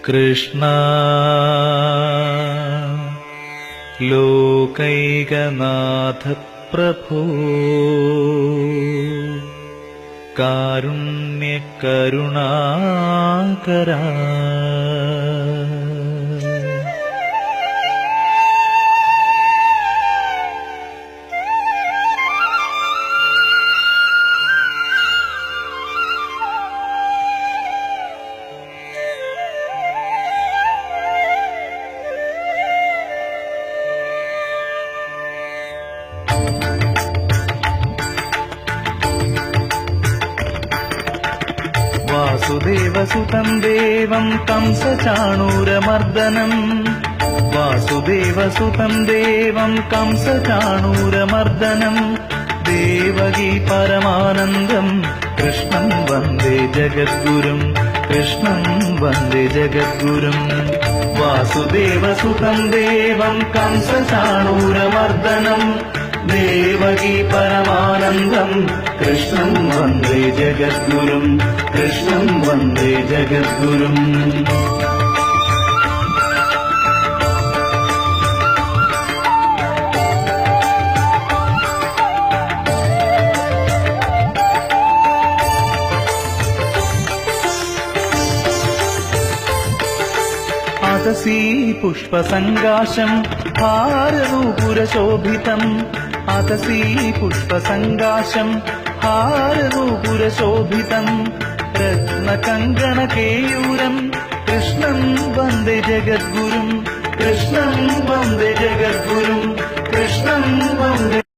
കൃഷ്ണ ലോകൈകനാഥ പ്രഭോ കാരുണ്യകരുണാകരാ വാസുദേവസുതം ദേവം കംസചാണൂരമർദ്ദനം വാസുദേവസുതം ദേവം കംസചാണൂരമർദ്ദനം ദേവകീ പരമാനന്ദം കൃഷ്ണം വന്ദേ ജഗദ്ഗുരും കൃഷ്ണം വന്ദേ ജഗദ്ഗുരും വാസുദേവസുതം ദേവം കംസചാണൂരമർദ്ദനം ദേവകീ പരമാനന്ദം കൃഷ്ണം വന്ദേ ജഗദ്ഗുരും കൃഷ്ണം വന്ദേ ജഗദ്ഗുരും അതസീ പുഷ്പസങ്കാശം ഹാരനൂപുരശോഭിതം അതസീ പുഷ്പസങ്കാശം ഹാരനൂപുരശോഭിതം രത്നകങ്കണകേയൂരം കൃഷ്ണം വന്ദേ ജഗദ്ഗുരും കൃഷ്ണം വന്ദേ ജഗദ്ഗുരും കൃഷ്ണം വന്ദേ